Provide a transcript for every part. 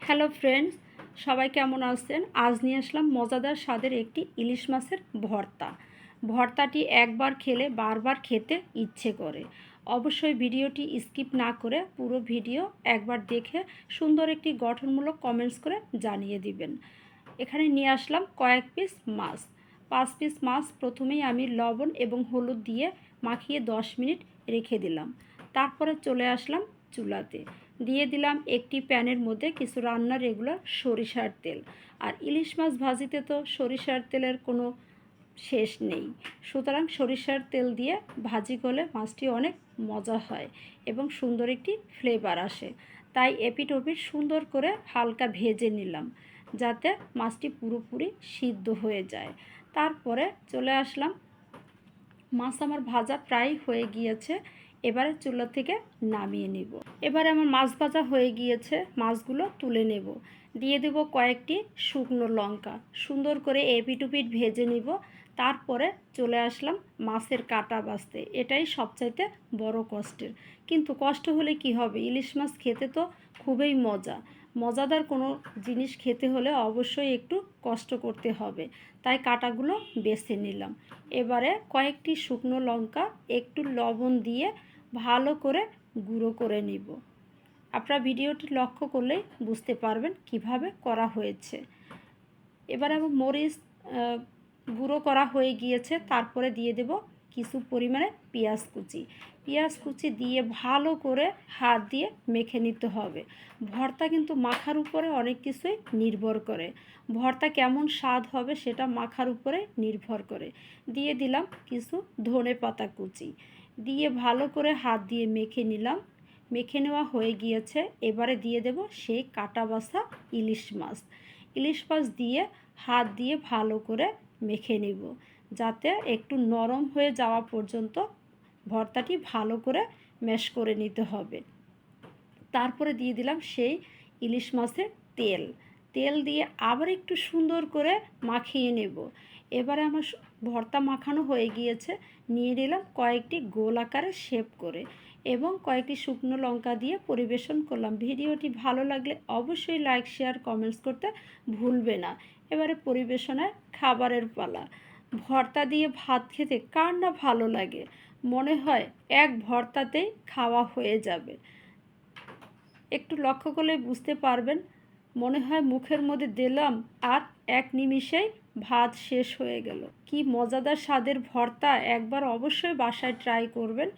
Hello friends, সবাই কেমন আছেন? আজ নিয়ে আসলাম মজাদার স্বাদের একটি ইলিশ মাছের ভর্তা। ভর্তাটি একবার খেলে বারবার খেতে ইচ্ছে করে। অবশ্যই ভিডিওটি স্কিপ না করে পুরো ভিডিও একবার দেখে সুন্দর একটি গঠনমূলক কমেন্টস করে জানিয়ে দিবেন। এখানে নিয়ে আসলাম কয়েক পিস মাছ। 5 পিস মাছ প্রথমেই আমি লবণ এবং হলুদ দিয়ে মাখিয়ে 10 মিনিট রেখে দিলাম। তারপরে চলে আসলাম চুলাতে, দিয়ে দিলাম একটি প্যানের মধ্যে কিছু রান্নার রেগুলার সরিষার তেল। আর ইলিশ মাছ ভাজিতে তো সরিষার তেলের কোনো শেষ নেই, সুতরাং সরিষার তেল দিয়ে ভাজি করলে মাছটি অনেক মজা হয় এবং সুন্দর একটি ফ্লেভার আসে। তাই এপিট ওপিট সুন্দর করে হালকা ভেজে নিলাম যাতে মাছটি পুরোপুরি সিদ্ধ হয়ে যায়। তারপরে চলে আসলাম, মাছ আমার ভাজা প্রায় হয়ে গিয়েছে, এবারে চুলা থেকে নামিয়ে নিব। এবারে আমার মাছ ভাজা হয়ে গিয়েছে, মাছগুলো তুলে নেব। দিয়ে দেব কয়েকটি শুকনো লঙ্কা, সুন্দর করে এপিট ওপিট ভেজে নিব। তারপরে চলে আসলাম মাছের কাটা বাছতে। এটাই সবচাইতে বড় কষ্টের, কিন্তু কষ্ট হলে কি হবে, ইলিশ মাছ খেতে তো খুবই মজাদার কোনো জিনিস খেতে হলে অবশ্যই একটু কষ্ট করতে হবে। তাই কাটাগুলো বেছে নিলাম। এবারে কয়েকটি শুকনো লঙ্কা একটু লবণ দিয়ে ভালো করে গুঁড়ো করে নিব। আপনারা ভিডিওটি লক্ষ্য করলেই বুঝতে পারবেন কিভাবে করা হয়েছে। এবার আমার মরিচ গুঁড়ো করা হয়ে গিয়েছে, তারপরে দিয়ে দেব কিছু পরিমাণে পেঁয়াজ কুচি দিয়ে ভালো করে হাত দিয়ে মেখে নিতে হবে। ভর্তা কিন্তু মাখার উপরে অনেক কিছুই নির্ভর করে, ভর্তা কেমন স্বাদ হবে সেটা মাখার উপরে নির্ভর করে। দিয়ে দিলাম কিছু ধনেপাতা কুচি, দিয়ে ভালো করে হাত দিয়ে মেখে নিলাম। মেখে নেওয়া হয়ে গিয়েছে, এবারে দিয়ে দেব সেই কাটা বাছা ইলিশ মাছ দিয়ে হাত দিয়ে ভালো করে মেখে নিব, যাতে একটু নরম হয়ে যাওয়া পর্যন্ত ভর্তাটি ভালো করে ম্যাশ করে নিতে হবে। তারপরে দিয়ে দিলাম সেই ইলিশ মাছের তেল দিয়ে আবার একটু সুন্দর করে মাখিয়ে নেব। এবারে আমার ভর্তা মাখানো হয়ে গিয়েছে, নিয়ে নিলাম কয়েকটি গোল আকারে শেপ করে এবং কয়েকটি শুকনো লঙ্কা দিয়ে পরিবেশন করলাম। ভিডিওটি ভালো লাগলে অবশ্যই লাইক শেয়ার কমেন্টস করতে ভুলবে না। এবারে পরিবেশনায় খাবারের পালা। ভর্তা দিয়ে ভাত খেতে কার না ভালো লাগে, মনে হয় এক ভর্তাতেই খাওয়া হয়ে যাবে। একটু লক্ষ্য করলে বুঝতে পারবেন, মনে হয় মুখের মধ্যে দিলাম আর এক নিমিষেই ভাত শেষ হয়ে গেল। কি মজাদার স্বাদের ভর্তা, একবার অবশ্যই বাসায় ট্রাই করবেন।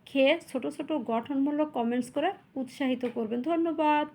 খেয়ে ছোট ছোট গঠনমূলক কমেন্টস করে উৎসাহিত করবেন। ধন্যবাদ।